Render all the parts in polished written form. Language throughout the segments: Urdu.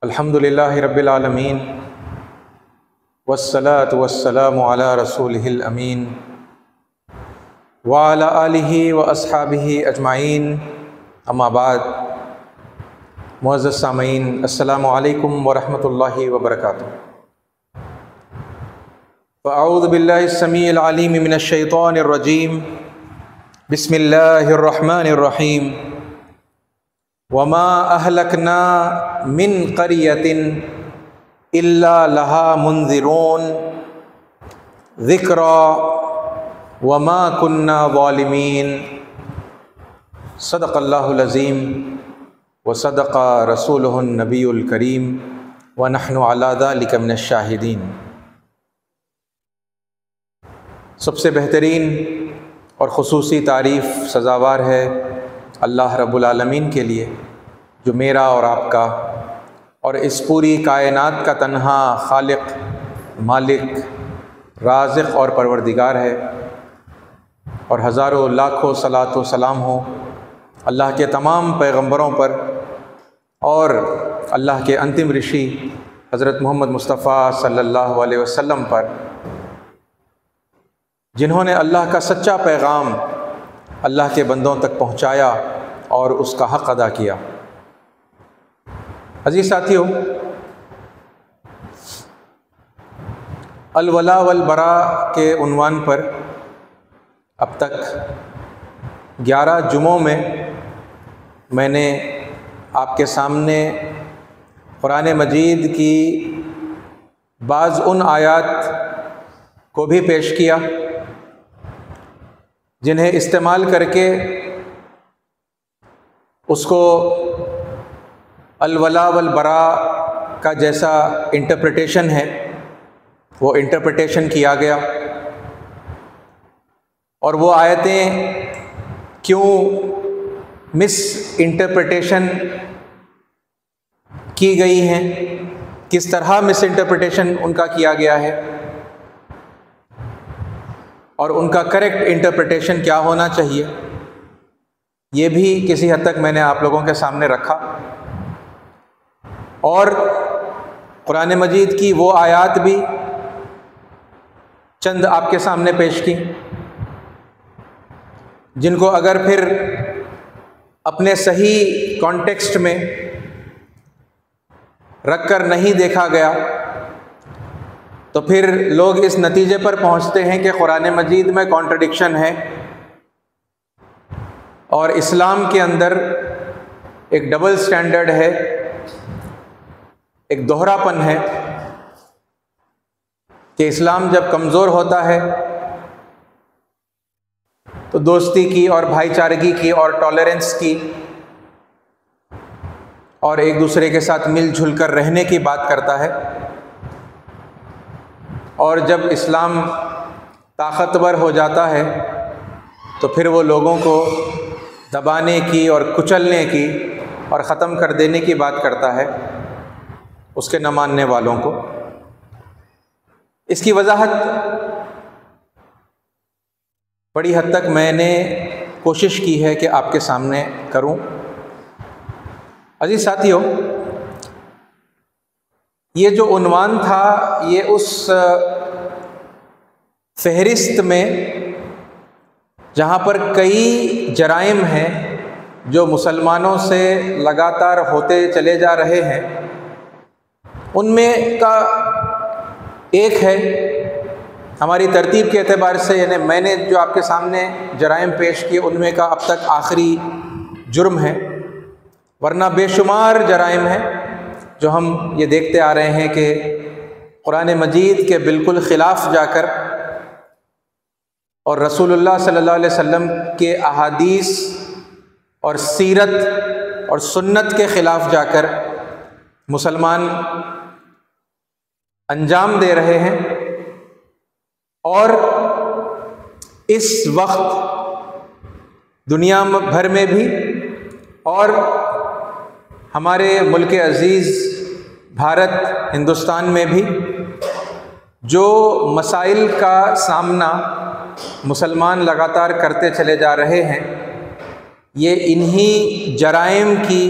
الحمدللہ رب العالمین والصلاة والسلام علی رسولہ الامین وعلی آلہ واصحابہ اجمعین، اما بعد۔ معزز سامعین، السلام علیکم ورحمۃ اللہ وبرکاتہ۔ فاعوذ باللہ السمیع العلیم من الشیطان الرجیم، بسم اللہ الرحمن الرحیم۔ وما اہلکنا من قریۃ الا لہا منذرون ذکری وما کنا ظالمین۔ صدق اللہ العظیم وصدق رسولہ النبی الکریم ونحن علی ذلک من الشاہدین۔ سب سے بہترین اور خصوصی تعریف سزاوار ہے اللہ رب العالمین کے لیے، جو میرا اور آپ کا اور اس پوری کائنات کا تنہا خالق، مالک، رازق اور پروردگار ہے، اور ہزاروں لاکھوں صلاۃ و سلام ہو اللہ کے تمام پیغمبروں پر اور اللہ کے انتم رشی حضرت محمد مصطفیٰ صلی اللہ علیہ وسلم پر، جنہوں نے اللہ کا سچا پیغام اللہ کے بندوں تک پہنچایا اور اس کا حق ادا کیا۔ عزیز ساتھیو، الولاء والبراء کے عنوان پر اب تک 11 جمعوں میں میں نے آپ کے سامنے قرآن مجید کی بعض ان آیات کو بھی پیش کیا جنہیں استعمال کر کے اس کو الولاء والبراء کا جیسا انٹرپریٹیشن ہے وہ انٹرپریٹیشن کیا گیا، اور وہ آیتیں کیوں مس انٹرپریٹیشن کی گئی ہیں، کس طرح مس انٹرپریٹیشن ان کا کیا گیا ہے، اور ان کا کریکٹ انٹرپریٹیشن کیا ہونا چاہیے، یہ بھی کسی حد تک میں نے آپ لوگوں کے سامنے رکھا، اور قرآن مجید کی وہ آیات بھی چند آپ کے سامنے پیش کی جن کو اگر پھر اپنے صحیح کانٹیکسٹ میں رکھ کر نہیں دیکھا گیا تو پھر لوگ اس نتیجے پر پہنچتے ہیں کہ قرآن مجید میں کانٹرڈکشن ہے، اور اسلام کے اندر ایک ڈبل سٹینڈرڈ ہے، ایک دوہرا پن ہے، کہ اسلام جب کمزور ہوتا ہے تو دوستی کی اور بھائی چارگی کی اور ٹالرنس کی اور ایک دوسرے کے ساتھ مل جل کر رہنے کی بات کرتا ہے، اور جب اسلام طاقتور ہو جاتا ہے تو پھر وہ لوگوں کو دبانے کی اور کچلنے کی اور ختم کر دینے کی بات کرتا ہے، اس کے نہ ماننے والوں کو۔ اس کی وضاحت بڑی حد تک میں نے کوشش کی ہے کہ آپ کے سامنے کروں۔ عزیز ساتھیو، یہ جو عنوان تھا یہ اس فہرست میں جہاں پر کئی جرائم ہیں جو مسلمانوں سے لگاتار ہوتے چلے جا رہے ہیں، ان میں کا ایک ہے ہماری ترتیب کے اعتبار سے، یعنی میں نے جو آپ کے سامنے جرائم پیش کیے ان میں کا اب تک آخری جرم ہے، ورنہ بے شمار جرائم ہیں جو ہم یہ دیکھتے آ رہے ہیں کہ قرآن مجید کے بالکل خلاف جا کر اور رسول اللہ صلی اللہ علیہ وسلم کے احادیث اور سیرت اور سنت کے خلاف جا کر مسلمان انجام دے رہے ہیں، اور اس وقت دنیا بھر میں بھی اور ہمارے ملک عزیز بھارت ہندوستان میں بھی جو مسائل کا سامنا مسلمان لگاتار کرتے چلے جا رہے ہیں، یہ انہی جرائم کی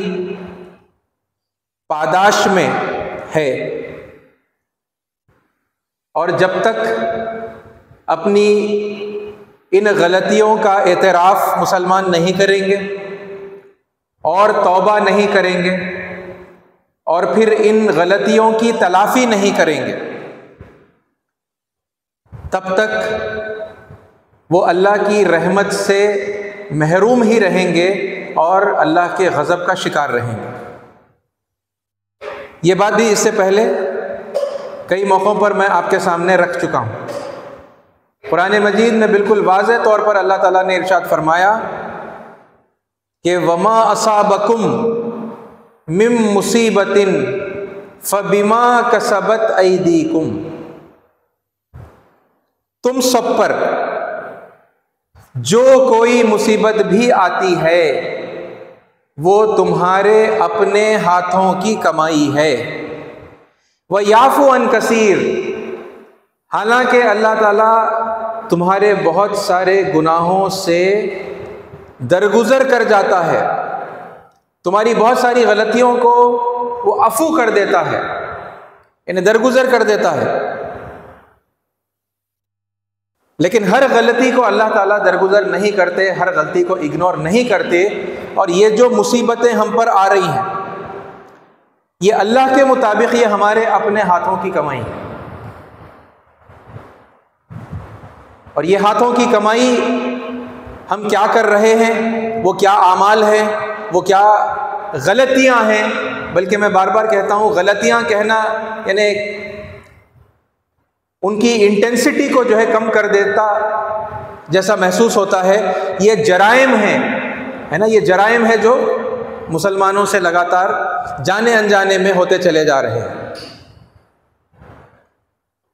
پاداش میں ہے، اور جب تک اپنی ان غلطیوں کا اعتراف مسلمان نہیں کریں گے اور توبہ نہیں کریں گے اور پھر ان غلطیوں کی تلافی نہیں کریں گے، تب تک وہ اللہ کی رحمت سے محروم ہی رہیں گے اور اللہ کے غضب کا شکار رہیں گے۔ یہ بات بھی اس سے پہلے کئی موقعوں پر میں آپ کے سامنے رکھ چکا ہوں۔ قرآن مجید میں بالکل واضح طور پر اللہ تعالیٰ نے ارشاد فرمایا کہ وَمَا أَصَابَكُم مِّن مُّصِيبَةٍ فَبِمَا كَسَبَتْ أَيْدِيكُمْ، تم سب پر جو کوئی مصیبت بھی آتی ہے وہ تمہارے اپنے ہاتھوں کی کمائی ہے۔ وَيَعْفُو عَن كَثِيرٍ، حالانکہ اللہ تعالیٰ تمہارے بہت سارے گناہوں سے درگزر کر جاتا ہے، تمہاری بہت ساری غلطیوں کو وہ عفو کر دیتا ہے، یعنی درگزر کر دیتا ہے۔ لیکن ہر غلطی کو اللہ تعالیٰ درگزر نہیں کرتے، ہر غلطی کو اگنور نہیں کرتے، اور یہ جو مصیبتیں ہم پر آ رہی ہیں یہ اللہ کے مطابق یہ ہمارے اپنے ہاتھوں کی کمائی ہے، اور یہ ہاتھوں کی کمائی ہم کیا کر رہے ہیں، وہ کیا اعمال ہیں، وہ کیا غلطیاں ہیں، بلکہ میں بار بار کہتا ہوں غلطیاں کہنا یعنی ان کی انٹینسٹی کو جو ہے کم کر دیتا جیسا محسوس ہوتا ہے۔ یہ جرائم ہیں، ہے نا، یہ جرائم ہے جو مسلمانوں سے لگاتار جانے انجانے میں ہوتے چلے جا رہے ہیں،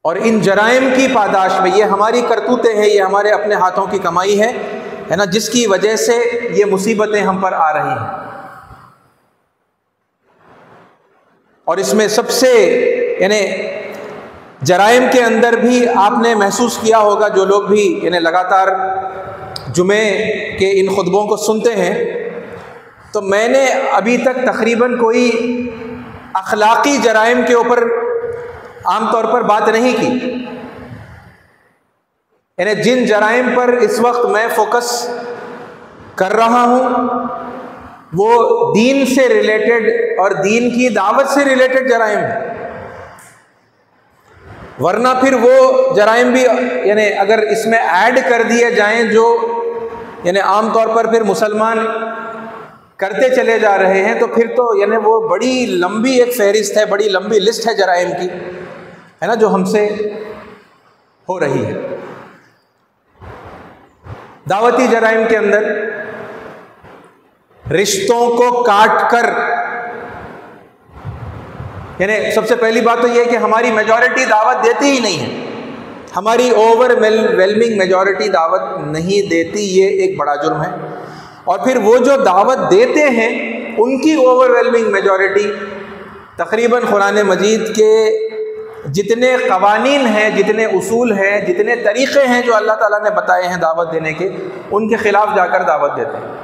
اور ان جرائم کی پاداش میں یہ ہماری کرتوتیں ہیں، یہ ہمارے اپنے ہاتھوں کی کمائی ہے نا، جس کی وجہ سے یہ مصیبتیں ہم پر آ رہی ہیں۔ اور اس میں سب سے یعنی جرائم کے اندر بھی آپ نے محسوس کیا ہوگا، جو لوگ بھی یعنی لگاتار جمعے کے ان خطبوں کو سنتے ہیں، تو میں نے ابھی تک تقریباً کوئی اخلاقی جرائم کے اوپر عام طور پر بات نہیں کی، یعنی جن جرائم پر اس وقت میں فوکس کر رہا ہوں وہ دین سے ریلیٹڈ اور دین کی دعوت سے ریلیٹڈ جرائم ہیں، ورنہ پھر وہ جرائم بھی یعنی اگر اس میں ایڈ کر دیے جائیں جو یعنی عام طور پر پھر مسلمان کرتے چلے جا رہے ہیں، تو پھر تو یعنی وہ بڑی لمبی ایک فہرست ہے، بڑی لمبی لسٹ ہے جرائم کی، ہے نا، جو ہم سے ہو رہی ہے۔ دعوتی جرائم کے اندر رشتوں کو کاٹ کر، یعنی سب سے پہلی بات تو یہ کہ ہماری میجورٹی دعوت دیتی ہی نہیں ہے، ہماری اوور ویلمنگ میجورٹی دعوت نہیں دیتی، یہ ایک بڑا جرم ہے۔ اور پھر وہ جو دعوت دیتے ہیں ان کی اوور ویلمنگ میجورٹی تقریباً قرآن مجید کے جتنے قوانین ہیں، جتنے اصول ہیں، جتنے طریقے ہیں جو اللہ تعالیٰ نے بتائے ہیں دعوت دینے کے، ان کے خلاف جا کر دعوت دیتے ہیں،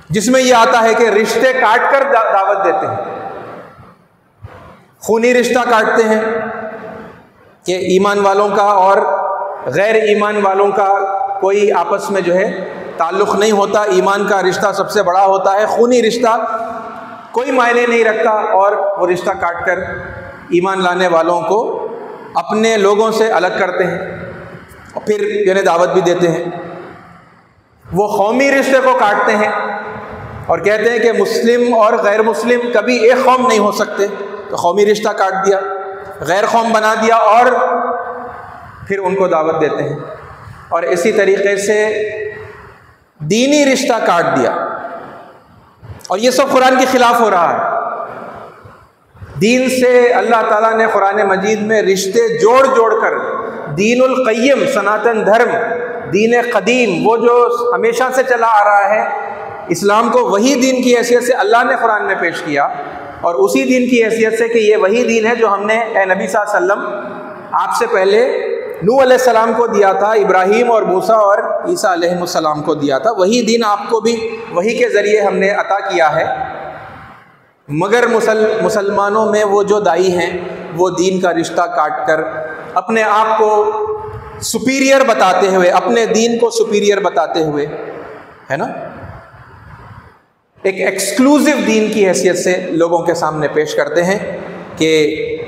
جس میں یہ آتا ہے کہ رشتے کاٹ کر دعوت دیتے ہیں، خونی رشتہ کاٹتے ہیں کہ ایمان والوں کا اور غیر ایمان والوں کا کوئی آپس میں جو ہے تعلق نہیں ہوتا، ایمان کا رشتہ سب سے بڑا ہوتا ہے، خونی رشتہ کوئی معنی نہیں رکھتا، اور وہ رشتہ کاٹ کر ایمان لانے والوں کو اپنے لوگوں سے الگ کرتے ہیں، اور پھر یعنی دعوت بھی دیتے ہیں۔ وہ قومی رشتے کو کاٹتے ہیں اور کہتے ہیں کہ مسلم اور غیر مسلم کبھی ایک قوم نہیں ہو سکتے، تو قومی رشتہ کاٹ دیا، غیر قوم بنا دیا، اور پھر ان کو دعوت دیتے ہیں۔ اور اسی طریقے سے دینی رشتہ کاٹ دیا، اور یہ سب قرآن کے خلاف ہو رہا ہے۔ دین سے اللہ تعالیٰ نے قرآن مجید میں رشتے جوڑ جوڑ کر دین القیم، سناتن دھرم، دین قدیم، وہ جو ہمیشہ سے چلا آ رہا ہے، اسلام کو وہی دین کی حیثیت سے اللہ نے قرآن میں پیش کیا، اور اسی دین کی حیثیت سے کہ یہ وہی دین ہے جو ہم نے اے نبی صلی اللہ علیہ وسلم آپ سے پہلے نوح علیہ السلام کو دیا تھا، ابراہیم اور موسیٰ اور عیسیٰ علیہ السلام کو دیا تھا، وہی دین آپ کو بھی وہی کے ذریعے ہم نے عطا کیا ہے۔ مگر مسلمانوں میں وہ جو دائی ہیں وہ دین کا رشتہ کاٹ کر اپنے آپ کو سپیریئر بتاتے ہوئے، اپنے دین کو سپیریئر بتاتے ہوئے، ہے نا، ایک ایکسکلوزیو دین کی حیثیت سے لوگوں کے سامنے پیش کرتے ہیں کہ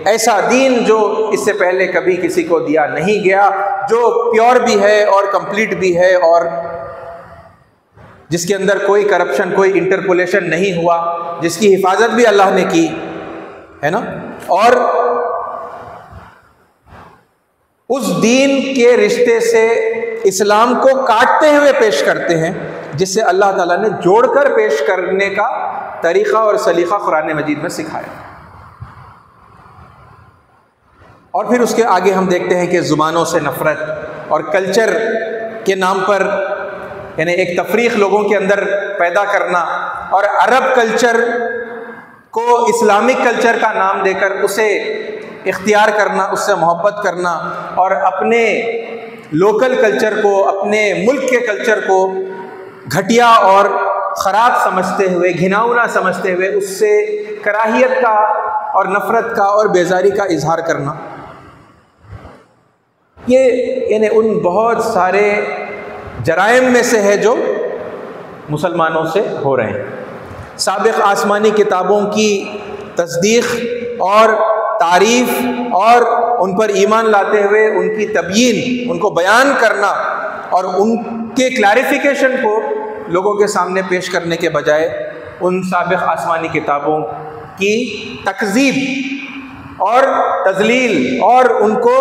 ایسا دین جو اس سے پہلے کبھی کسی کو دیا نہیں گیا، جو پیور بھی ہے اور کمپلیٹ بھی ہے، اور جس کے اندر کوئی کرپشن، کوئی انٹرپولیشن نہیں ہوا، جس کی حفاظت بھی اللہ نے کی ہے نا، اور اس دین کے رشتے سے اسلام کو کاٹتے ہوئے پیش کرتے ہیں، جس سے اللہ تعالیٰ نے جوڑ کر پیش کرنے کا طریقہ اور سلیقہ قرآن مجید میں سکھایا۔ اور پھر اس کے آگے ہم دیکھتے ہیں کہ زبانوں سے نفرت اور کلچر کے نام پر، یعنی ایک تفریق لوگوں کے اندر پیدا کرنا، اور عرب کلچر کو اسلامک کلچر کا نام دے کر اسے اختیار کرنا، اس سے محبت کرنا، اور اپنے لوکل کلچر کو، اپنے ملک کے کلچر کو گھٹیا اور خراب سمجھتے ہوئے، گھناؤنا سمجھتے ہوئے اس سے کراہیت کا اور نفرت کا اور بیزاری کا اظہار کرنا، یہ یعنی ان بہت سارے جرائم میں سے ہے جو مسلمانوں سے ہو رہے ہیں۔ سابق آسمانی کتابوں کی تصدیق اور تعریف اور ان پر ایمان لاتے ہوئے ان کی تبیین، ان کو بیان کرنا اور ان کے کلیریفیکیشن کو لوگوں کے سامنے پیش کرنے کے بجائے ان سابق آسمانی کتابوں کی تکذیب اور تذلیل اور ان کو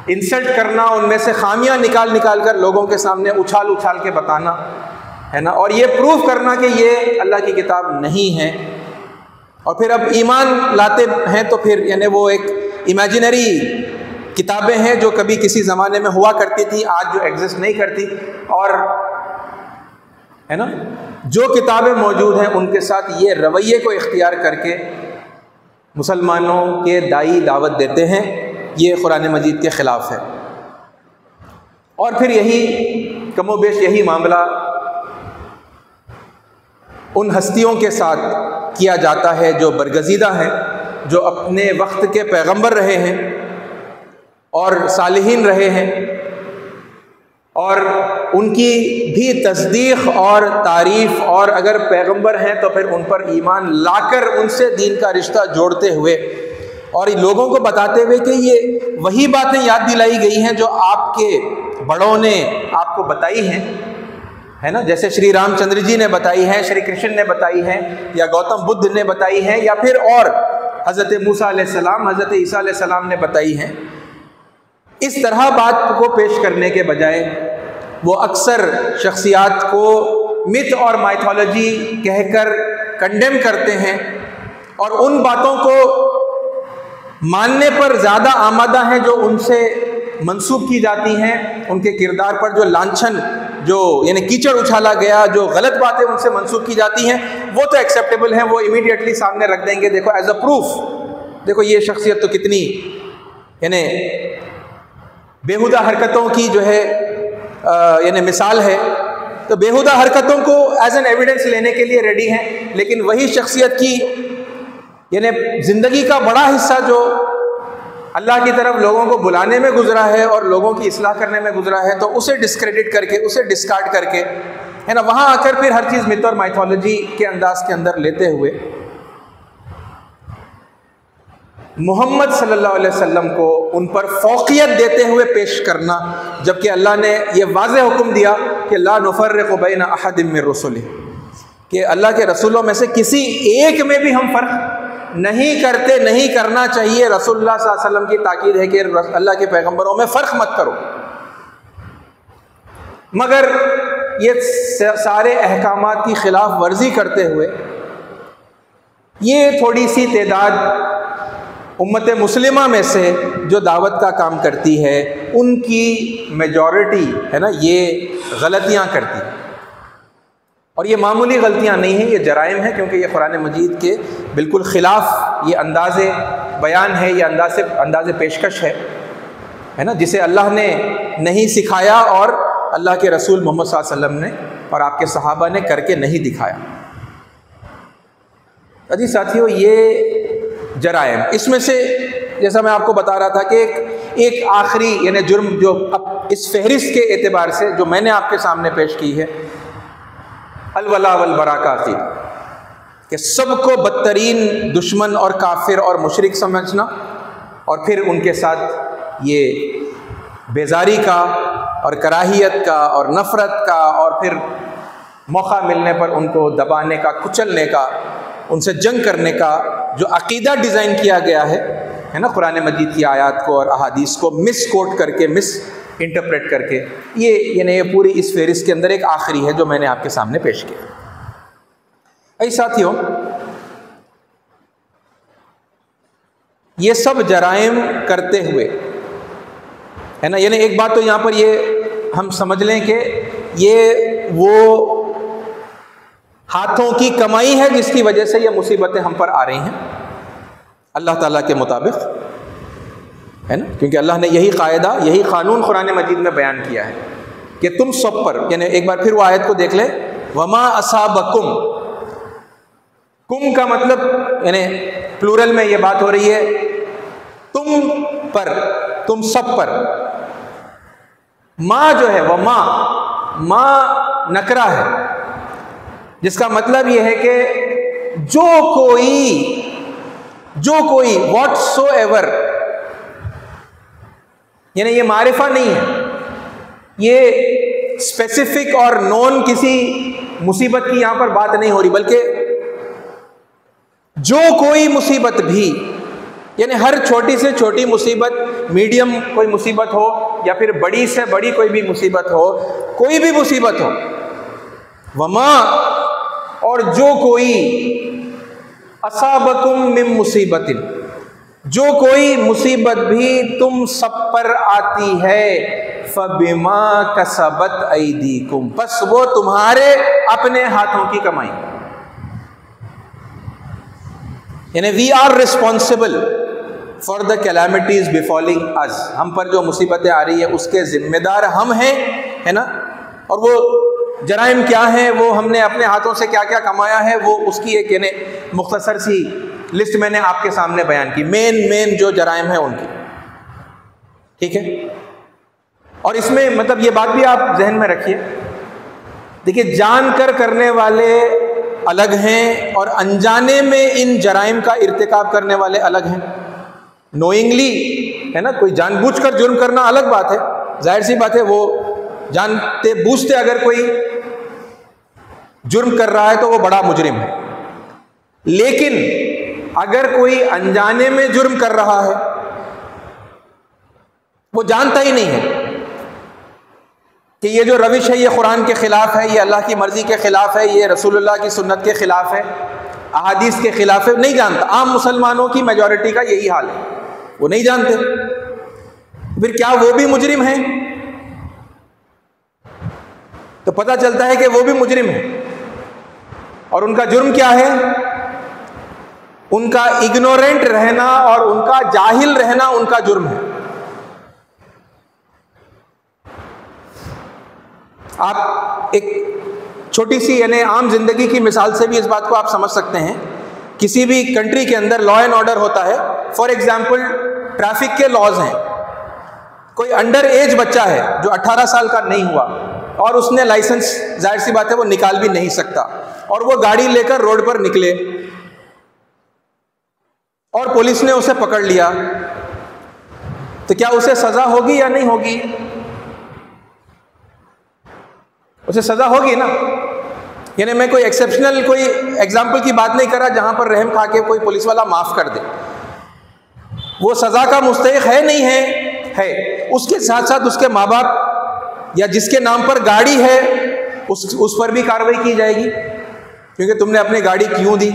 انسلٹ کرنا، ان میں سے خامیاں نکال کر لوگوں کے سامنے اچھال کے بتانا ہے نا، اور یہ پروف کرنا کہ یہ اللہ کی کتاب نہیں ہے۔ اور پھر اب ایمان لاتے ہیں تو پھر یعنی وہ ایک امیجنری کتابیں ہیں جو کبھی کسی زمانے میں ہوا کرتی تھی، آج جو ایگزسٹ نہیں کرتی، اور ہے نا جو کتابیں موجود ہیں ان کے ساتھ یہ رویے کو اختیار کر کے مسلمانوں کے دائی دعوت دیتے ہیں، یہ قرآن مجید کے خلاف ہے۔ اور پھر یہی کم و بیش یہی معاملہ ان ہستیوں کے ساتھ کیا جاتا ہے جو برگزیدہ ہیں، جو اپنے وقت کے پیغمبر رہے ہیں اور صالحین رہے ہیں، اور ان کی بھی تصدیق اور تعریف، اور اگر پیغمبر ہیں تو پھر ان پر ایمان لا کر ان سے دین کا رشتہ جوڑتے ہوئے اور لوگوں کو بتاتے ہوئے کہ یہ وہی باتیں یاد دلائی گئی ہیں جو آپ کے بڑوں نے آپ کو بتائی ہیں، ہے نا، جیسے شری رام چندر جی نے بتائی ہیں، شری کرشن نے بتائی ہیں، یا گوتم بدھ نے بتائی ہیں، یا پھر اور حضرت موسیٰ علیہ السلام، حضرت عیسیٰ علیہ السلام نے بتائی ہیں۔ اس طرح بات کو پیش کرنے کے بجائے وہ اکثر شخصیات کو مت اور مائتھولوجی کہہ کر کنڈیم کرتے ہیں، اور ان باتوں کو ماننے پر زیادہ آمادہ ہیں جو ان سے منسوب کی جاتی ہیں، ان کے کردار پر جو لانچھن، جو یعنی کیچڑ اچھالا گیا، جو غلط باتیں ان سے منسوب کی جاتی ہیں، وہ تو ایکسیپٹیبل ہیں، وہ امیڈیٹلی سامنے رکھ دیں گے، دیکھو ایز اے پروف، دیکھو یہ شخصیت تو کتنی یعنی بیہودہ حرکتوں کی جو ہے یعنی مثال ہے، تو بیہودہ حرکتوں کو ایز این ایویڈنس لینے کے لیے ریڈی ہیں، لیکن وہی شخصیت کی یعنی زندگی کا بڑا حصہ جو اللہ کی طرف لوگوں کو بلانے میں گزرا ہے اور لوگوں کی اصلاح کرنے میں گزرا ہے، تو اسے ڈسکریڈٹ کر کے، اسے ڈسکارڈ کر کے، ہے نا، وہاں آ کر پھر ہر چیز مت اور مائتھولوجی کے انداز کے اندر لیتے ہوئے محمد صلی اللہ علیہ وسلم کو ان پر فوقیت دیتے ہوئے پیش کرنا، جبکہ اللہ نے یہ واضح حکم دیا کہ لا نفرق بین احد من رسلہ، کہ اللہ کے رسولوں میں سے کسی ایک میں بھی ہم فرق نہیں کرتے، نہیں کرنا چاہیے۔ رسول اللہ صلی اللہ علیہ وسلم کی تاکید ہے کہ اللہ کے پیغمبروں میں فرق مت کرو، مگر یہ سارے احکامات کی خلاف ورزی کرتے ہوئے یہ تھوڑی سی تعداد امت مسلمہ میں سے جو دعوت کا کام کرتی ہے، ان کی میجورٹی ہے نا یہ غلطیاں کرتی ہے، اور یہ معمولی غلطیاں نہیں ہیں، یہ جرائم ہیں، کیونکہ یہ قرآن مجید کے بالکل خلاف یہ انداز بیان ہے، یہ انداز پیشکش ہے۔ ہے نا، جسے اللہ نے نہیں سکھایا اور اللہ کے رسول محمد صلی اللہ علیہ وسلم نے اور آپ کے صحابہ نے کر کے نہیں دکھایا۔ جی ساتھیو، یہ جرائم، اس میں سے جیسا میں آپ کو بتا رہا تھا کہ ایک آخری یعنی جرم جو اب اس فہرست کے اعتبار سے جو میں نے آپ کے سامنے پیش کی ہے، الولا والبراء کا عقیدہ، کہ سب کو بدترین دشمن اور کافر اور مشرک سمجھنا، اور پھر ان کے ساتھ یہ بیزاری کا اور کراہیت کا اور نفرت کا، اور پھر موقع ملنے پر ان کو دبانے کا، کچلنے کا، ان سے جنگ کرنے کا جو عقیدہ ڈیزائن کیا گیا ہے نا، قرآن مجید کی آیات کو اور احادیث کو مس کوٹ کر کے، مس انٹرپریٹ کر کے، یہ پوری اس فہرست کے اندر ایک آخری ہے جو میں نے آپ کے سامنے پیش کیا۔ اے ساتھیوں، یہ سب جرائم کرتے ہوئے ہے نا، یعنی ایک بات تو یہاں پر یہ ہم سمجھ لیں کہ یہ وہ ہاتھوں کی کمائی ہے جس کی وجہ سے یہ مصیبتیں ہم پر آ رہی ہیں اللہ تعالیٰ کے مطابق، ہے نا، کیونکہ اللہ نے یہی قاعدہ، یہی قانون قرآن مجید میں بیان کیا ہے کہ تم سب پر، یعنی ایک بار پھر وہ آیت کو دیکھ لیں، وما اصابکم، کم کا مطلب یعنی پلورل میں یہ بات ہو رہی ہے تم پر، تم سب پر، ما جو ہے وما، ما نکرہ ہے، جس کا مطلب یہ ہے کہ جو کوئی واٹ سو ایور، یعنی یہ معرفہ نہیں ہے، یہ اسپیسیفک اور نون کسی مصیبت کی یہاں پر بات نہیں ہو رہی، بلکہ جو کوئی مصیبت بھی، یعنی ہر چھوٹی سے چھوٹی مصیبت، میڈیم کوئی مصیبت ہو یا پھر بڑی سے بڑی کوئی بھی مصیبت ہو، کوئی بھی مصیبت ہو، وما، اور جو کوئی، اصابکم من مصیبت، جو کوئی مصیبت بھی تم سب پر آتی ہے، فبما کسبت ایدیکم، بس وہ تمہارے اپنے ہاتھوں کی کمائی، یعنی we are responsible for the calamities befalling us, ہم پر جو مصیبتیں آ رہی ہے اس کے ذمہ دار ہم ہیں، ہے نا، اور وہ جرائم کیا ہیں، وہ ہم نے اپنے ہاتھوں سے کیا کیا کمایا ہے، وہ اس کی ایک یعنی مختصر سی لسٹ میں نے آپ کے سامنے بیان کی، مین جو جرائم ہیں ان کی، ٹھیک ہے۔ اور اس میں مطلب یہ بات بھی آپ ذہن میں رکھیے، دیکھیے جان کر کرنے والے الگ ہیں اور انجانے میں ان جرائم کا ارتکاب کرنے والے الگ ہیں، نوئنگلی، ہے نا، کوئی جان بوجھ کر جرم کرنا الگ بات ہے، ظاہر سی بات ہے، وہ جانتے بوجھتے اگر کوئی جرم کر رہا ہے تو وہ بڑا مجرم ہے، لیکن اگر کوئی انجانے میں جرم کر رہا ہے، وہ جانتا ہی نہیں ہے کہ یہ جو روش ہے یہ قرآن کے خلاف ہے، یہ اللہ کی مرضی کے خلاف ہے، یہ رسول اللہ کی سنت کے خلاف ہے، احادیث کے خلاف ہے، نہیں جانتا، عام مسلمانوں کی میجورٹی کا یہی حال ہے، وہ نہیں جانتے، پھر کیا وہ بھی مجرم ہیں؟ تو پتہ چلتا ہے کہ وہ بھی مجرم ہیں، اور ان کا جرم کیا ہے؟ ان کا اگنورینٹ رہنا اور ان کا جاہل رہنا ان کا جرم ہے۔ آپ ایک چھوٹی سی یعنی عام زندگی کی مثال سے بھی اس بات کو آپ سمجھ سکتے ہیں، کسی بھی کنٹری کے اندر لا اینڈ آرڈر ہوتا ہے، فار ایگزامپل ٹریفک کے لاز ہیں، کوئی انڈر ایج بچہ ہے جو 18 سال کا نہیں ہوا اور اس نے لائسنس، ظاہر سی بات ہے وہ نکال بھی نہیں سکتا، اور وہ گاڑی لے کر روڈ پر نکلے اور پولیس نے اسے پکڑ لیا، تو کیا اسے سزا ہوگی یا نہیں ہوگی؟ اسے سزا ہوگی نا، یعنی میں کوئی ایکسیپشنل کوئی ایگزامپل کی بات نہیں کر رہا جہاں پر رحم کھا کے کوئی پولیس والا معاف کر دے، وہ سزا کا مستحق ہے نہیں ہے، اس کے ساتھ ساتھ اس کے ماں باپ یا جس کے نام پر گاڑی ہے اس پر بھی کارروائی کی جائے گی، کیونکہ تم نے اپنی گاڑی کیوں دی۔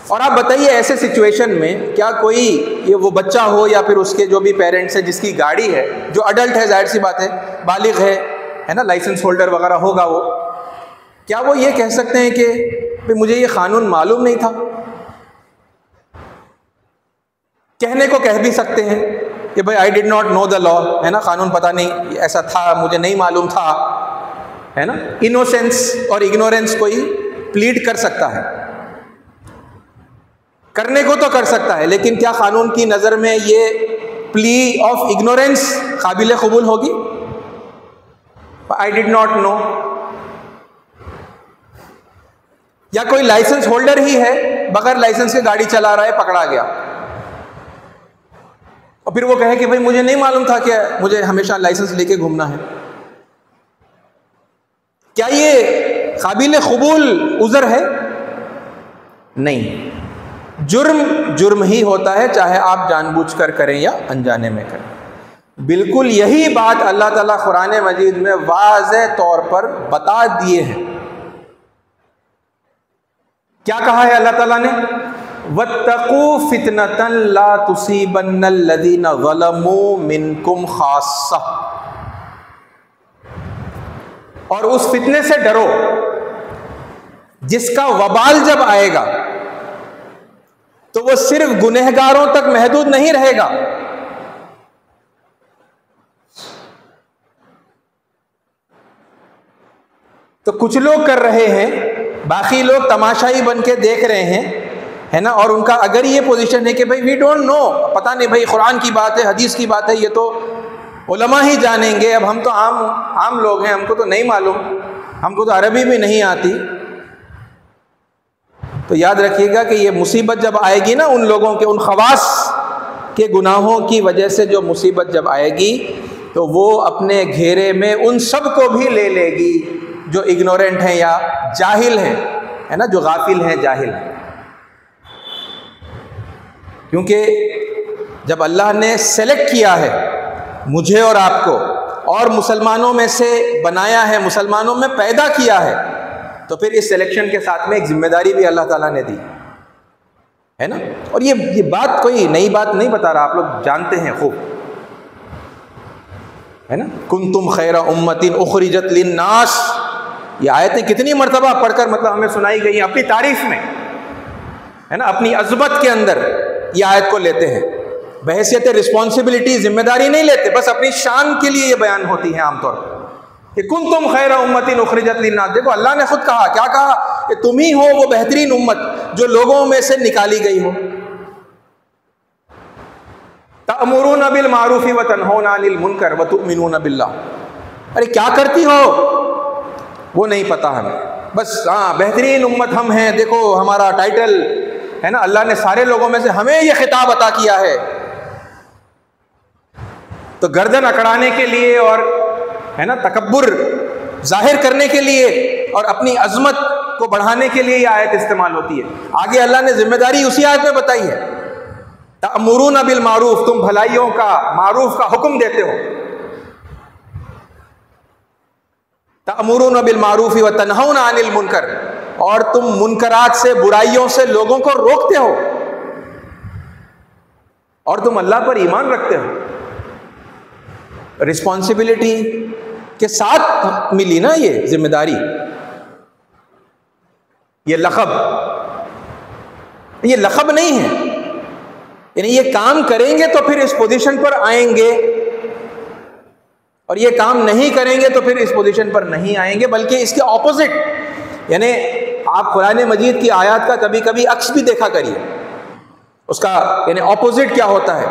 اور آپ بتائیے ایسے سچویشن میں کیا کوئی یہ وہ بچہ ہو یا پھر اس کے جو بھی پیرنٹس ہیں جس کی گاڑی ہے، جو اڈلٹ ہے، ظاہر سی بات ہے بالغ ہے نا، لائسنس ہولڈر وغیرہ ہوگا، وہ کیا وہ یہ کہہ سکتے ہیں کہ مجھے یہ قانون معلوم نہیں تھا؟ کہنے کو کہہ بھی سکتے ہیں کہ بھائی آئی ڈڈ ناٹ نو دا لا، ہے نا، قانون پتہ نہیں ایسا تھا، مجھے نہیں معلوم تھا، ہے نا، انوسینس اور اگنورینس کوئی پلیڈ کر سکتا ہے، کرنے کو تو کر سکتا ہے، لیکن کیا قانون کی نظر میں یہ پلی آف اگنورینس قابل قبول ہوگی؟ آئی ڈڈ ناٹ نو. یا کوئی لائسنس ہولڈر ہی ہے، بغیر لائسنس کے گاڑی چلا رہا ہے، پکڑا گیا، اور پھر وہ کہے کہ بھائی مجھے نہیں معلوم تھا کہ مجھے ہمیشہ لائسنس لے کے گھومنا ہے. کیا یہ قابل قبول عذر ہے؟ نہیں. جرم ہی ہوتا ہے، چاہے آپ جان بوجھ کر کریں یا انجانے میں کریں. بالکل یہی بات اللہ تعالیٰ قرآن مجید میں واضح طور پر بتا دیے ہیں. کیا کہا ہے اللہ تعالیٰ نے؟ وَاتَّقُوا فِتْنَةً لَا تُصِيبَنَّ الَّذِينَ ظَلَمُوا مِنْكُمْ خَاصَّةً. اور اس فتنے سے ڈرو جس کا وبال جب آئے گا تو وہ صرف گنہگاروں تک محدود نہیں رہے گا. تو کچھ لوگ کر رہے ہیں، باقی لوگ تماشائی بن کے دیکھ رہے ہیں، ہے نا، اور ان کا اگر یہ پوزیشن ہے کہ بھائی وی ڈونٹ نو، پتہ نہیں بھائی قرآن کی بات ہے، حدیث کی بات ہے، یہ تو علماء ہی جانیں گے، اب ہم تو عام لوگ ہیں، ہم کو تو نہیں معلوم، ہم کو تو عربی بھی نہیں آتی. تو یاد رکھیے گا کہ یہ مصیبت جب آئے گی نا، ان لوگوں کے، ان خواص کے گناہوں کی وجہ سے جو مصیبت جب آئے گی تو وہ اپنے گھیرے میں ان سب کو بھی لے لے گی جو اگنورینٹ ہیں یا جاہل ہیں، ہے نا، جو غافل ہیں، جاہل ہیں. کیونکہ جب اللہ نے سلیکٹ کیا ہے مجھے اور آپ کو، اور مسلمانوں میں سے بنایا ہے، مسلمانوں میں پیدا کیا ہے، تو پھر اس سلیکشن کے ساتھ میں ایک ذمہ داری بھی اللہ تعالیٰ نے دی ہے نا. اور یہ بات کوئی نئی بات نہیں بتا رہا، آپ لوگ جانتے ہیں خوب، ہے نا. کنتم خیر امۃ اخرجت للناس، یہ آیتیں کتنی مرتبہ پڑھ کر مطلب ہمیں سنائی گئی ہیں اپنی تعریف میں، ہے نا، اپنی عظمت کے اندر یہ آیت کو لیتے ہیں. بحیثیت رسپانسبلٹی، ذمہ داری نہیں لیتے، بس اپنی شان کے لیے یہ بیان ہوتی ہیں عام طور پر کہ کنتم خیر امۃ اخرجت للناس. دیکھو اللہ نے خود کہا، کیا کہا؟ کہ تم ہی ہو وہ بہترین امت جو لوگوں میں سے نکالی گئی ہو. تأمرون بالمعروف وتنہون عن المنکر وتؤمنون باللہ. ارے کیا کرتی ہو وہ نہیں پتا ہمیں، بس ہاں بہترین امت ہم ہیں، دیکھو ہمارا ٹائٹل ہے نا، اللہ نے سارے لوگوں میں سے ہمیں یہ خطاب عطا کیا ہے. تو گردن اکڑانے کے لیے اور ہے نا تکبر ظاہر کرنے کے لیے اور اپنی عظمت کو بڑھانے کے لیے یہ آیت استعمال ہوتی ہے. آگے اللہ نے ذمہ داری اسی آیت میں بتائی ہے. تأمرون بالمعروف، تم بھلائیوں کا، معروف کا حکم دیتے ہو. تأمرون بالمعروف وتنہون عن المنکر، اور تم منکرات سے، برائیوں سے لوگوں کو روکتے ہو، اور تم اللہ پر ایمان رکھتے ہو. رسپانسبلٹی کے ساتھ ملی نا یہ ذمہ داری، یہ لقب نہیں ہے. یعنی یہ کام کریں گے تو پھر اس پوزیشن پر آئیں گے، اور یہ کام نہیں کریں گے تو پھر اس پوزیشن پر نہیں آئیں گے، بلکہ اس کے اپوزٹ. یعنی آپ قرآن مجید کی آیات کا کبھی کبھی عکس بھی دیکھا کریے، اس کا یعنی اپوزٹ کیا ہوتا ہے.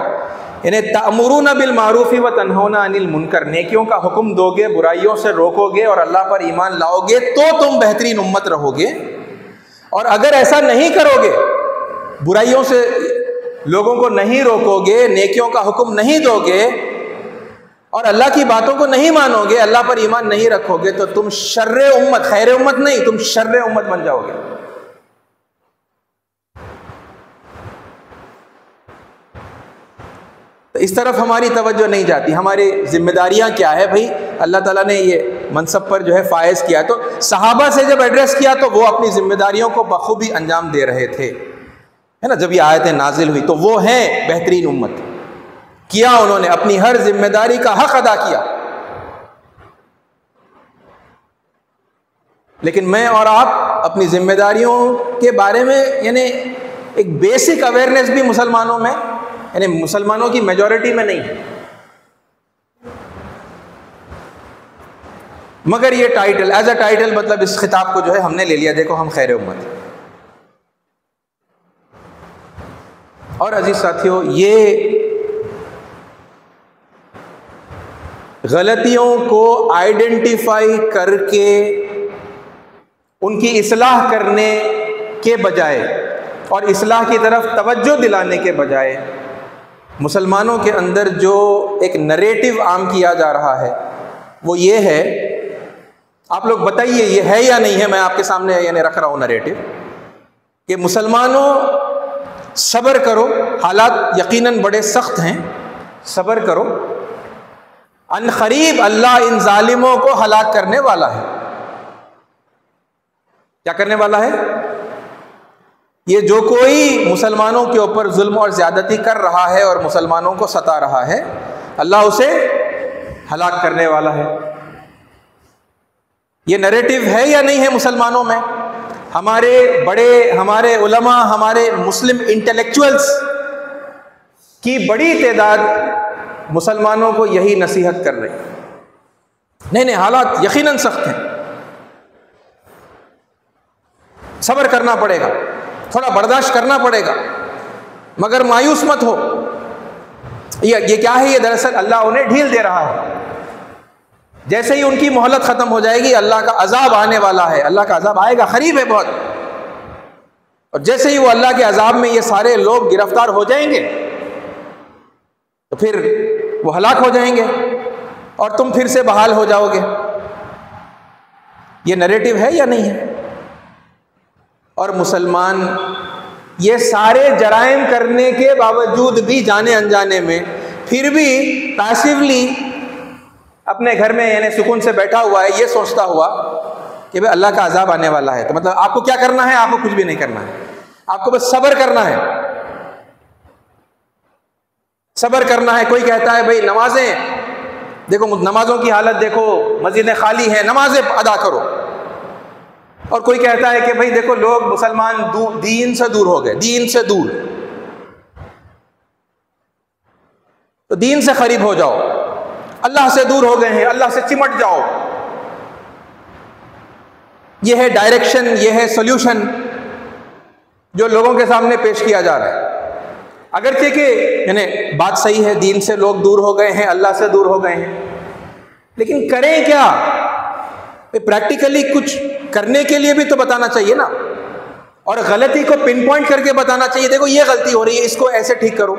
یعنی تأمرون بالمعروف وتنہون عن المنکر، نیکیوں کا حکم دو گے، برائیوں سے روکو گے اور اللہ پر ایمان لاؤ گے تو تم بہترین امت رہو گے. اور اگر ایسا نہیں کرو گے، برائیوں سے لوگوں کو نہیں روکو گے، نیکیوں کا حکم نہیں دو گے اور اللہ کی باتوں کو نہیں مانو گے، اللہ پر ایمان نہیں رکھو گے، تو تم شر امت، خیر امت نہیں، تم شر امت بن جاؤ گے. تو اس طرف ہماری توجہ نہیں جاتی. ہماری ذمہ داریاں کیا ہے بھائی؟ اللہ تعالیٰ نے یہ منصب پر جو ہے فائز کیا، تو صحابہ سے جب ایڈریس کیا تو وہ اپنی ذمہ داریوں کو بخوبی انجام دے رہے تھے، ہے نا. جب یہ آیتیں نازل ہوئی تو وہ ہیں بہترین امت، کیا انہوں نے اپنی ہر ذمہ داری کا حق ادا کیا. لیکن میں اور آپ اپنی ذمہ داریوں کے بارے میں یعنی ایک بیسک اویئرنیس بھی مسلمانوں میں یعنی مسلمانوں کی میجورٹی میں نہیں ہے، مگر یہ ٹائٹل ایز اے ٹائٹل مطلب اس خطاب کو جو ہے ہم نے لے لیا، دیکھو ہم خیر امت۔ اور عزیز ساتھیوں، یہ غلطیوں کو آئیڈینٹیفائی کر کے ان کی اصلاح کرنے کے بجائے اور اصلاح کی طرف توجہ دلانے کے بجائے مسلمانوں کے اندر جو ایک نریٹو عام کیا جا رہا ہے وہ یہ ہے، آپ لوگ بتائیے یہ ہے یا نہیں ہے، میں آپ کے سامنے یعنی رکھ رہا ہوں نریٹو، کہ مسلمانوں صبر کرو، حالات یقیناً بڑے سخت ہیں، صبر کرو، ان قریب اللہ ان ظالموں کو ہلاک کرنے والا ہے۔ کیا کرنے والا ہے؟ یہ جو کوئی مسلمانوں کے اوپر ظلم اور زیادتی کر رہا ہے اور مسلمانوں کو ستا رہا ہے، اللہ اسے ہلاک کرنے والا ہے۔ یہ نریٹو ہے یا نہیں ہے مسلمانوں میں؟ ہمارے بڑے، ہمارے علماء، ہمارے مسلم انٹلیکچوئلز کی بڑی تعداد مسلمانوں کو یہی نصیحت کر رہے ہیں، نہیں حالات یقیناً سخت ہیں، صبر کرنا پڑے گا، تھوڑا برداشت کرنا پڑے گا، مگر مایوس مت ہو۔ یہ کیا ہے؟ یہ دراصل اللہ انہیں ڈھیل دے رہا ہے، جیسے ہی ان کی مہلت ختم ہو جائے گی اللہ کا عذاب آنے والا ہے، اللہ کا عذاب آئے گا، قریب ہے بہت، اور جیسے ہی وہ اللہ کے عذاب میں یہ سارے لوگ گرفتار ہو جائیں گے تو پھر وہ ہلاک ہو جائیں گے اور تم پھر سے بحال ہو جاؤ گے۔ یہ نریٹو ہے یا نہیں ہے؟ اور مسلمان یہ سارے جرائم کرنے کے باوجود بھی جانے انجانے میں پھر بھی پیسیولی اپنے گھر میں یعنی سکون سے بیٹھا ہوا ہے، یہ سوچتا ہوا کہ بھئی اللہ کا عذاب آنے والا ہے، تو مطلب آپ کو کیا کرنا ہے؟ آپ کو کچھ بھی نہیں کرنا ہے، آپ کو بس صبر کرنا ہے، صبر کرنا ہے۔ کوئی کہتا ہے بھئی نمازیں دیکھو، نمازوں کی حالت دیکھو، مسجدیں خالی ہیں، نمازیں ادا کرو، اور کوئی کہتا ہے کہ بھئی دیکھو لوگ مسلمان دین سے دور ہو گئے، دین سے دور، تو دین سے قریب ہو جاؤ، اللہ سے دور ہو گئے ہیں، اللہ سے چمٹ جاؤ۔ یہ ہے ڈائریکشن، یہ ہے سولوشن جو لوگوں کے سامنے پیش کیا جا رہا ہے۔ اگرچہ کہ یعنی بات صحیح ہے، دین سے لوگ دور ہو گئے ہیں، اللہ سے دور ہو گئے ہیں، لیکن کریں کیا؟ پریکٹیکلی کچھ کرنے کے لیے بھی تو بتانا چاہیے نا، اور غلطی کو پن پوائنٹ کر کے بتانا چاہیے، دیکھو یہ غلطی ہو رہی ہے، اس کو ایسے ٹھیک کرو،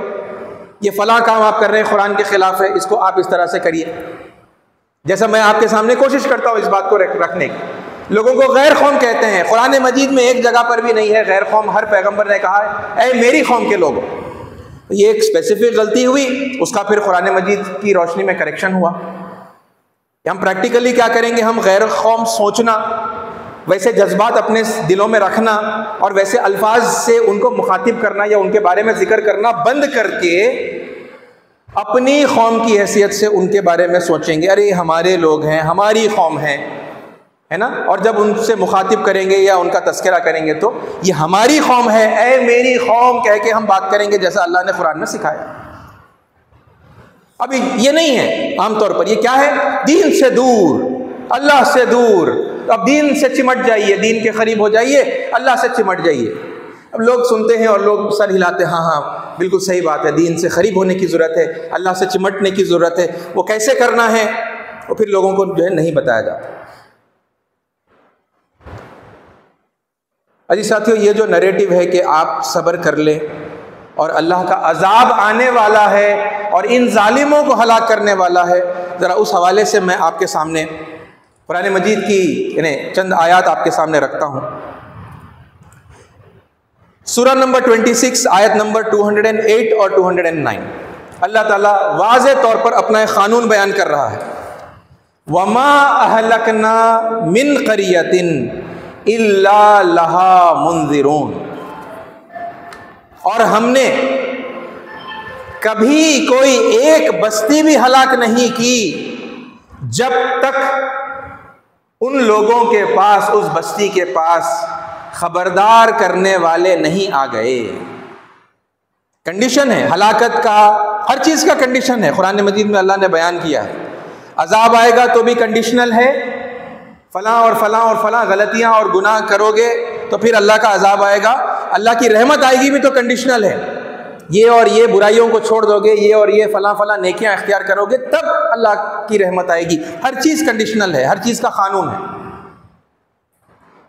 یہ فلاں کام آپ کر رہے ہیں قرآن کے خلاف ہے، اس کو آپ اس طرح سے کریے۔ جیسا میں آپ کے سامنے کوشش کرتا ہوں اس بات کو رکھنے کی۔ لوگوں کو غیر قوم کہتے ہیں، قرآن مجید میں ایک جگہ پر بھی نہیں ہے غیر قوم، ہر پیغمبر نے کہا ہے اے میری قوم کے لوگوں۔ یہ ایک اسپیسیفک غلطی ہوئی، اس کا پھر قرآن مجید کی روشنی میں کریکشن ہوا۔ ہم پریکٹیکلی کیا کریں گے؟ ہم غیر قوم سوچنا، ویسے جذبات اپنے دلوں میں رکھنا اور ویسے الفاظ سے ان کو مخاطب کرنا یا ان کے بارے میں ذکر کرنا بند کر کے اپنی قوم کی حیثیت سے ان کے بارے میں سوچیں گے، ارے ہمارے لوگ ہیں، ہماری قوم ہے نا، اور جب ان سے مخاطب کریں گے یا ان کا تذکرہ کریں گے تو یہ ہماری قوم ہے، اے میری قوم کہہ کے ہم بات کریں گے جیسا اللہ نے قرآن میں سکھایا۔ ابھی یہ نہیں ہے، عام طور پر یہ کیا ہے؟ دین سے دور، اللہ سے دور۔ اب دین سے چمٹ جائیے، دین کے قریب ہو جائیے، اللہ سے چمٹ جائیے۔ اب لوگ سنتے ہیں اور لوگ سر ہلاتے ہیں، ہاں ہاں بالکل صحیح بات ہے، دین سے قریب ہونے کی ضرورت ہے، اللہ سے چمٹنے کی ضرورت ہے، وہ کیسے کرنا ہے وہ پھر لوگوں کو جو ہے نہیں بتایا جاتا۔ عزیز ساتھیو، یہ جو نریٹو ہے کہ آپ صبر کر لیں اور اللہ کا عذاب آنے والا ہے اور ان ظالموں کو ہلاک کرنے والا ہے، ذرا اس حوالے سے میں آپ کے سامنے قرآن مجید کی یعنی چند آیات آپ کے سامنے رکھتا ہوں۔ سورہ نمبر 26 آیت نمبر 208 اور 209 اللہ تعالیٰ واضح طور پر اپنا ایک قانون بیان کر رہا ہے۔ وَمَا أَهْلَكْنَا مِنْ قَرْيَةٍ إِلَّا لَهَا مُنذِرُونَ، اور ہم نے کبھی کوئی ایک بستی بھی ہلاک نہیں کی جب تک ان لوگوں کے پاس، اس بستی کے پاس خبردار کرنے والے نہیں آ گئے۔ کنڈیشن ہے ہلاکت کا، ہر چیز کا کنڈیشن ہے. قرآن مجید میں اللہ نے بیان کیا ہے. عذاب آئے گا تو بھی کنڈیشنل ہے، فلاں اور فلاں اور فلاں غلطیاں اور گناہ کرو گے تو پھر اللہ کا عذاب آئے گا. اللہ کی رحمت آئے گی بھی تو کنڈیشنل ہے، یہ اور یہ برائیوں کو چھوڑ دو گے، یہ اور یہ فلاں فلاں نیکیاں اختیار کرو گے تب اللہ کی رحمت آئے گی. ہر چیز کنڈیشنل ہے، ہر چیز کا قانون ہے.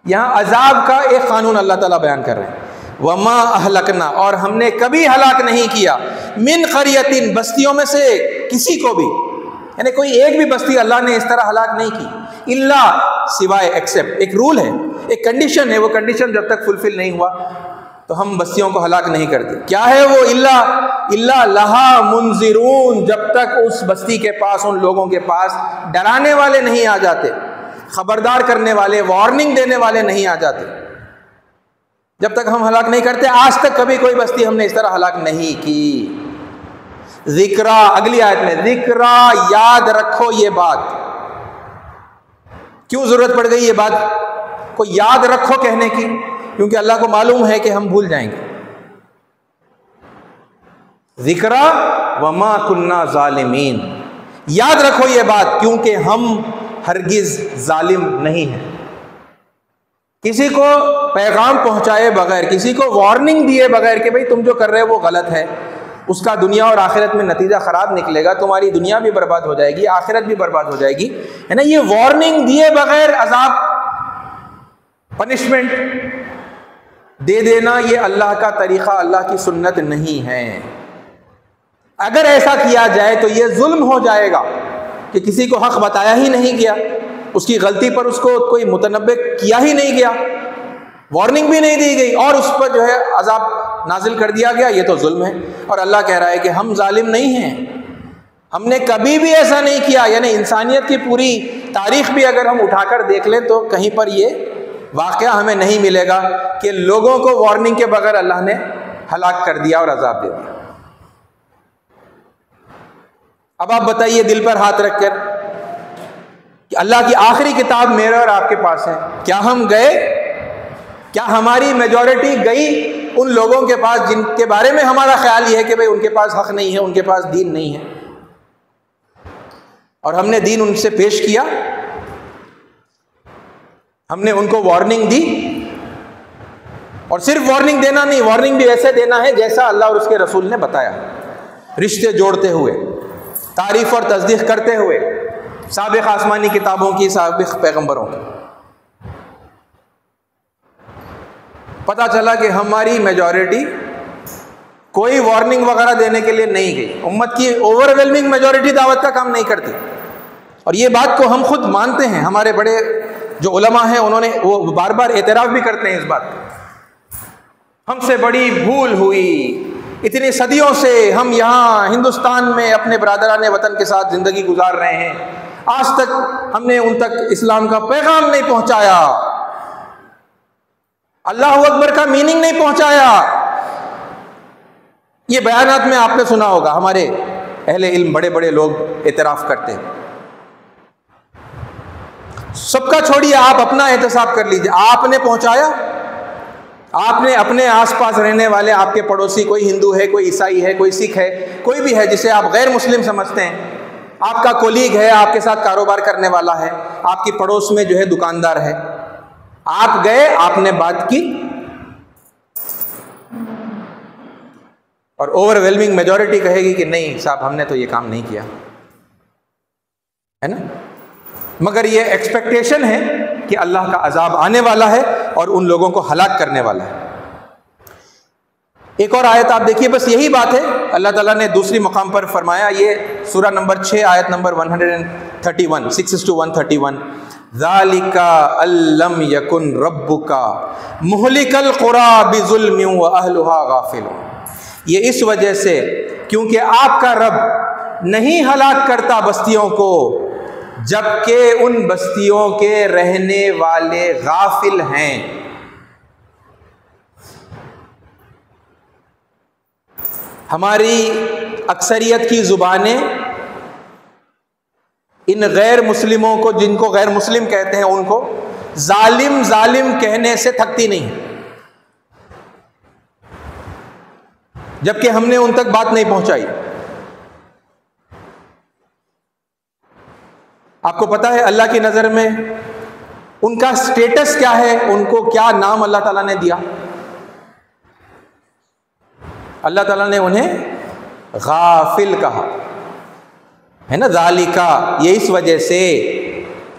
یہاں عذاب کا ایک قانون اللہ تعالیٰ بیان کر رہے ہیں. وما اہلکنا، اور ہم نے کبھی ہلاک نہیں کیا، من قریۃ، بستیوں میں سے کسی کو بھی، یعنی کوئی ایک بھی بستی اللہ نے اس طرح ہلاک نہیں کی، الا، سوائے، ایکسپٹ، ایک رول ہے، ایک کنڈیشن ہے، وہ کنڈیشن جب تک فلفل نہیں ہوا تو ہم بستیوں کو ہلاک نہیں کرتے. کیا ہے وہ؟ الا لہا منذرون، جب تک اس بستی کے پاس، ان لوگوں کے پاس ڈرانے والے نہیں آ جاتے، خبردار کرنے والے، وارننگ دینے والے نہیں آ جاتے، جب تک ہم ہلاک نہیں کرتے. آج تک کبھی کوئی بستی ہم نے اس طرح ہلاک نہیں کی. ذکرا، اگلی آیت میں ذکرا، یاد رکھو یہ بات. کیوں ضرورت پڑ گئی یہ بات کو یاد رکھو کہنے کی؟ کیونکہ اللہ کو معلوم ہے کہ ہم بھول جائیں گے. ذکرا وما کننا ظالمین، یاد رکھو یہ بات کیونکہ ہم ہرگز ظالم نہیں ہیں. کسی کو پیغام پہنچائے بغیر، کسی کو وارننگ دیے بغیر کہ بھئی تم جو کر رہے ہو وہ غلط ہے، اس کا دنیا اور آخرت میں نتیجہ خراب نکلے گا، تمہاری دنیا بھی برباد ہو جائے گی، آخرت بھی برباد ہو جائے گی، ہے نا. یہ وارننگ دیے بغیر عذاب، پنشمنٹ دے دینا، یہ اللہ کا طریقہ، اللہ کی سنت نہیں ہے. اگر ایسا کیا جائے تو یہ ظلم ہو جائے گا کہ کسی کو حق بتایا ہی نہیں گیا، اس کی غلطی پر اس کو کوئی متنبہ کیا ہی نہیں گیا، وارننگ بھی نہیں دی گئی اور اس پر جو ہے عذاب نازل کر دیا گیا، یہ تو ظلم ہے. اور اللہ کہہ رہا ہے کہ ہم ظالم نہیں ہیں، ہم نے کبھی بھی ایسا نہیں کیا. یعنی انسانیت کی پوری تاریخ بھی اگر ہم اٹھا کر دیکھ لیں تو کہیں پر یہ واقعہ ہمیں نہیں ملے گا کہ لوگوں کو وارننگ کے بغیر اللہ نے ہلاک کر دیا اور عذاب دے دیا. اب آپ بتائیے دل پر ہاتھ رکھ کر کہ اللہ کی آخری کتاب میرے اور آپ کے پاس ہے، کیا ہم گئے؟ کیا ہماری میجورٹی گئی ان لوگوں کے پاس جن کے بارے میں ہمارا خیال یہ ہے کہ بھئی ان کے پاس حق نہیں ہے، ان کے پاس دین نہیں ہے، اور ہم نے دین ان سے پیش کیا، ہم نے ان کو وارننگ دی؟ اور صرف وارننگ دینا نہیں، وارننگ بھی ایسے دینا ہے جیسا اللہ اور اس کے رسول نے بتایا، رشتے جوڑتے ہوئے، تعریف اور تصدیق کرتے ہوئے، سابق آسمانی کتابوں کی، سابق پیغمبروں کی. پتہ چلا کہ ہماری میجورٹی کوئی وارننگ وغیرہ دینے کے لیے نہیں گئی، امت کی اوور ویلمنگ میجورٹی دعوت کا کام نہیں کرتی. اور یہ بات کو ہم خود مانتے ہیں، ہمارے بڑے جو علماء ہیں انہوں نے وہ بار بار اعتراف بھی کرتے ہیں اس بات کو. ہم سے بڑی بھول ہوئی، اتنی صدیوں سے ہم یہاں ہندوستان میں اپنے برادران وطن کے ساتھ زندگی گزار رہے ہیں، آج تک ہم نے ان تک اسلام کا پیغام نہیں پہنچایا، اللہ اکبر کا میننگ نہیں پہنچایا. یہ بیانات میں آپ نے سنا ہوگا، ہمارے اہل علم بڑے بڑے لوگ اعتراف کرتے ہیں. سب کا چھوڑیے، آپ اپنا احتساب کر لیجیے، آپ نے پہنچایا؟ آپ نے اپنے آس پاس رہنے والے آپ کے پڑوسی، کوئی ہندو ہے، کوئی عیسائی ہے، کوئی سکھ ہے، کوئی بھی ہے جسے آپ غیر مسلم سمجھتے ہیں، آپ کا کولیگ ہے، آپ کے ساتھ کاروبار کرنے والا ہے، آپ کی پڑوس میں جو ہے دکاندار ہے، آپ گئے، آپ نے بات کی، اور اوور ویلمنگ میجورٹی کہے گی کہ نہیں صاحب ہم نے تو یہ کام نہیں کیا، ہے نا. مگر یہ ایکسپیکٹیشن ہے کہ اللہ کا عذاب آنے والا ہے اور ان لوگوں کو ہلاک کرنے والا ہے. ایک اور آیت آپ دیکھیے، بس یہی بات ہے. اللہ تعالیٰ نے دوسری مقام پر فرمایا، یہ سورہ نمبر 6 آیت نمبر 131، 6-131، ذَلِكَ أَلَّمْ يَكُنْ رَبُّكَ مُهْلِكَ الْقُرَىٰ بِظُلْمٍ وَأَهْلُهَا غَافِلُونَ، یہ اس وجہ سے کیونکہ آپ کا رب نہیں ہلاک کرتا بستیوں کو جبکہ ان بستیوں کے رہنے والے غافل ہیں. ہماری اکثریت کی زبانیں ان غیر مسلموں کو، جن کو غیر مسلم کہتے ہیں، ان کو ظالم ظالم کہنے سے تھکتی نہیں. جبکہ ہم نے ان تک بات نہیں پہنچائی۔ آپ کو پتا ہے اللہ کی نظر میں ان کا سٹیٹس کیا ہے، ان کو کیا نام اللہ تعالیٰ نے دیا؟ اللہ تعالیٰ نے انہیں غافل کہا ہے نا، ذالکا، یہ اس وجہ سے،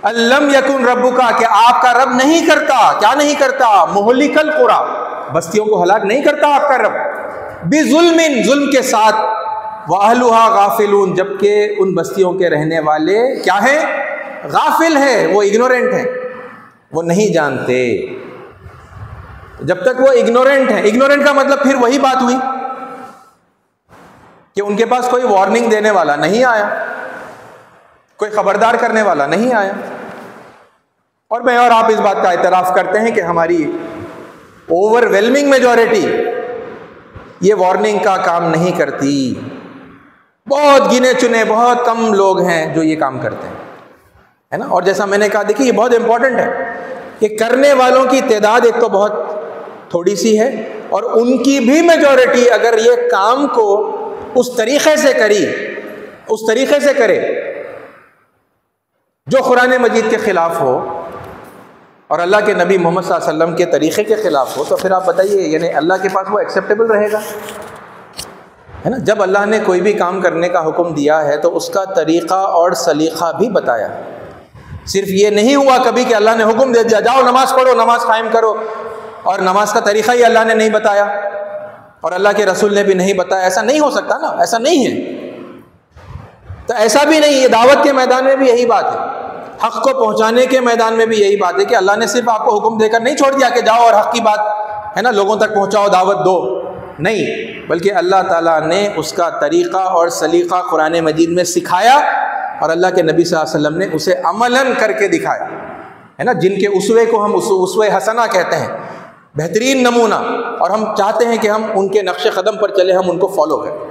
الم یکن ربک، کہ آپ کا رب نہیں کرتا، کیا نہیں کرتا؟ مہلک القری، بستیوں کو ہلاک نہیں کرتا آپ کا رب، بظلم، ظلم کے ساتھ، واہلھا غافلون، جبکہ ان بستیوں کے رہنے والے کیا ہیں؟ غافل ہیں، وہ اگنورینٹ ہیں، وہ نہیں جانتے۔ جب تک وہ اگنورینٹ ہیں، اگنورینٹ کا مطلب پھر وہی بات ہوئی کہ ان کے پاس کوئی وارننگ دینے والا نہیں آیا، کوئی خبردار کرنے والا نہیں آیا۔ اور میں اور آپ اس بات کا اعتراف کرتے ہیں کہ ہماری اوور ویلمنگ میجورٹی یہ وارننگ کا کام نہیں کرتی، بہت گنے چنے بہت کم لوگ ہیں جو یہ کام کرتے ہیں، ہے نا۔ اور جیسا میں نے کہا، دیکھیے یہ بہت امپورٹنٹ ہے کہ کرنے والوں کی تعداد ایک تو بہت تھوڑی سی ہے، اور ان کی بھی میجورٹی اگر یہ کام کو اس طریقے سے کرے جو قرآن مجید کے خلاف ہو اور اللہ کے نبی محمد صلی اللہ علیہ وسلم کے طریقے کے خلاف ہو، تو پھر آپ بتائیے یعنی اللہ کے پاس وہ ایکسیپٹیبل رہے گا، ہے نا۔ جب اللہ نے کوئی بھی کام کرنے کا حکم دیا ہے تو اس کا طریقہ اور سلیقہ بھی بتایا، صرف یہ نہیں ہوا کبھی کہ اللہ نے حکم دے دیا جاؤ نماز پڑھو، نماز قائم کرو، اور نماز کا طریقہ ہی اللہ نے نہیں بتایا اور اللہ کے رسول نے بھی نہیں بتایا۔ ایسا نہیں ہو سکتا نا، ایسا نہیں ہے۔ تو ایسا بھی نہیں، یہ دعوت کے میدان میں بھی یہی بات ہے، حق کو پہنچانے کے میدان میں بھی یہی بات ہے کہ اللہ نے صرف آپ کو حکم دے کر نہیں چھوڑ دیا کہ جاؤ اور حق کی بات، ہے نا، لوگوں تک پہنچاؤ، دعوت دو، نہیں، بلکہ اللہ تعالیٰ نے اس کا طریقہ اور سلیقہ قرآن مجید میں سکھایا، اور اللہ کے نبی صلی اللہ علیہ وسلم نے اسے عملاً کر کے دکھایا، ہے نا، جن کے اسوے کو ہم اسوے حسنہ کہتے ہیں، بہترین نمونہ، اور ہم چاہتے ہیں کہ ہم ان کے نقش قدم پر چلے، ہم ان کو فالو کریں۔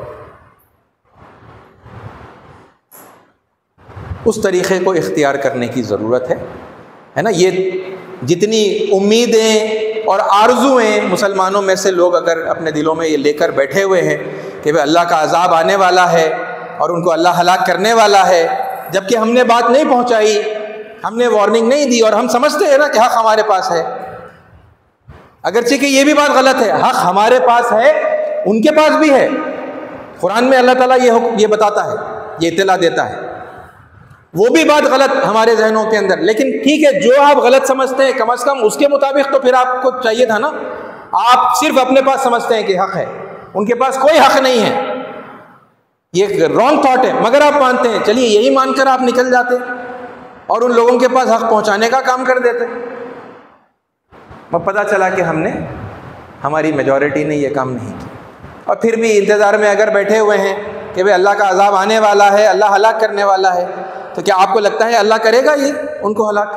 اس طریقے کو اختیار کرنے کی ضرورت ہے نا۔ یہ جتنی امیدیں اور آرزویں مسلمانوں میں سے لوگ اگر اپنے دلوں میں یہ لے کر بیٹھے ہوئے ہیں کہ بھئی اللہ کا عذاب آنے والا ہے اور ان کو اللہ ہلاک کرنے والا ہے، جبکہ ہم نے بات نہیں پہنچائی، ہم نے وارننگ نہیں دی، اور ہم سمجھتے ہیں نا کہ حق ہمارے پاس ہے، اگرچہ کہ یہ بھی بات غلط ہے، حق ہمارے پاس ہے، ان کے پاس بھی ہے۔ قرآن میں اللہ تعالیٰ یہ بتاتا ہے، یہ اطلاع دیتا ہے، وہ بھی بات غلط ہمارے ذہنوں کے اندر، لیکن ٹھیک ہے، جو آپ غلط سمجھتے ہیں کم از کم اس کے مطابق تو پھر آپ کو چاہیے تھا نا۔ آپ صرف اپنے پاس سمجھتے ہیں کہ حق ہے، ان کے پاس کوئی حق نہیں ہے، یہ رانگ تھاٹ ہے، مگر آپ مانتے ہیں، چلیے یہی مان کر آپ نکل جاتے اور ان لوگوں کے پاس حق پہنچانے کا کام کر دیتے۔ اب پتہ چلا کہ ہماری میجورٹی نے یہ کام نہیں کیا، اور پھر بھی انتظار میں اگر بیٹھے ہوئے ہیں کہ بھئی اللہ کا عذاب آنے والا ہے، اللہ ہلاک کرنے والا ہے، تو کیا آپ کو لگتا ہے اللہ کرے گا یہ ان کو ہلاک؟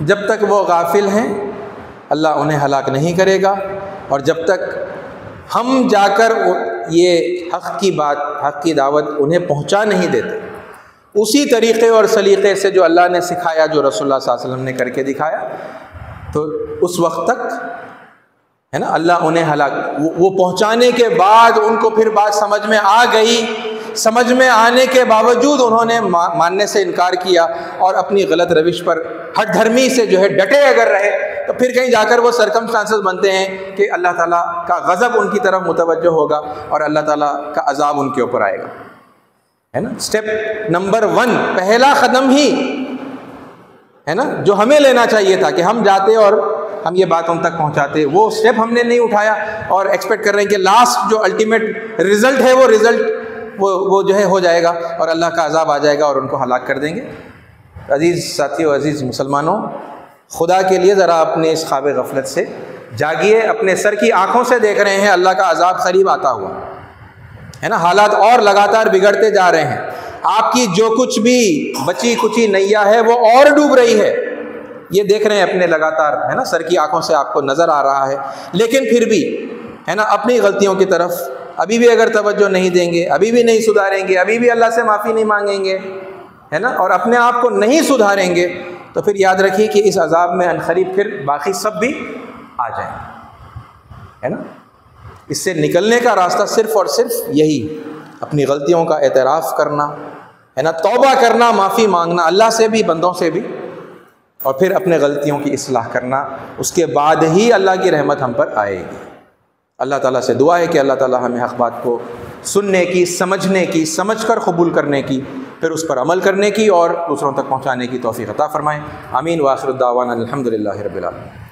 جب تک وہ غافل ہیں اللہ انہیں ہلاک نہیں کرے گا، اور جب تک ہم جا کر یہ حق کی بات، حق کی دعوت انہیں پہنچا نہیں دیتے اسی طریقے اور سلیقے سے جو اللہ نے سکھایا، جو رسول اللہ صلی اللہ علیہ وسلم نے کر کے دکھایا، تو اس وقت تک ہے نا اللہ انہیں ہلاک، وہ پہنچانے کے بعد ان کو پھر بات سمجھ میں آ گئی، سمجھ میں آنے کے باوجود انہوں نے ماننے سے انکار کیا اور اپنی غلط روش پر ہٹ دھرمی سے جو ہے ڈٹے اگر رہے، تو پھر کہیں جا کر وہ سرکمسٹانسز بنتے ہیں کہ اللہ تعالیٰ کا غضب ان کی طرف متوجہ ہوگا اور اللہ تعالیٰ کا عذاب ان کے اوپر آئے گا، ہے نا۔ سٹیپ نمبر 1، پہلا قدم ہی ہے نا جو ہمیں لینا چاہیے تھا کہ ہم جاتے اور ہم یہ بات ان تک پہنچاتے، وہ سٹیپ ہم نے نہیں اٹھایا اور ایکسپیکٹ کر رہے ہیں کہ لاسٹ جو الٹیمیٹ رزلٹ ہے وہ جو ہے ہو جائے گا اور اللہ کا عذاب آ جائے گا اور ان کو ہلاک کر دیں گے۔ عزیز ساتھیو، عزیز مسلمانوں، خدا کے لیے ذرا اپنے اس خواب غفلت سے جاگیے، اپنے سر کی آنکھوں سے دیکھ رہے ہیں اللہ کا عذاب قریب آتا ہوا ہے نا، حالات اور لگاتار بگڑتے جا رہے ہیں، آپ کی جو کچھ بھی بچی کچی نیا ہے وہ اور ڈوب رہی ہے، یہ دیکھ رہے ہیں اپنے لگاتار، ہے نا، سر کی آنکھوں سے آپ کو نظر آ رہا ہے، لیکن پھر بھی ہے نا اپنی غلطیوں کی طرف ابھی بھی اگر توجہ نہیں دیں گے، ابھی بھی نہیں سدھاریں گے، ابھی بھی اللہ سے معافی نہیں مانگیں گے، ہے نا، اور اپنے آپ کو نہیں سدھاریں گے، تو پھر یاد رکھیے کہ اس عذاب میں عنقریب پھر باقی سب بھی آ جائیں گے۔ ہے نا. اس سے نکلنے کا راستہ صرف اور صرف یہی، اپنی غلطیوں کا اعتراف کرنا ہے نا، توبہ کرنا، معافی مانگنا اللہ سے بھی بندوں سے بھی، اور پھر اپنے غلطیوں کی اصلاح کرنا. اس کے بعد ہی اللہ کی رحمت ہم پر آئے گی. اللہ تعالیٰ سے دعا ہے کہ اللہ تعالیٰ ہمیں حق بات کو سننے کی، سمجھنے کی، سمجھ کر قبول کرنے کی، پھر اس پر عمل کرنے کی اور دوسروں تک پہنچانے کی توفیق عطا فرمائیں. آمین. وآخر الدعوانا الحمد للہ رب العالمین.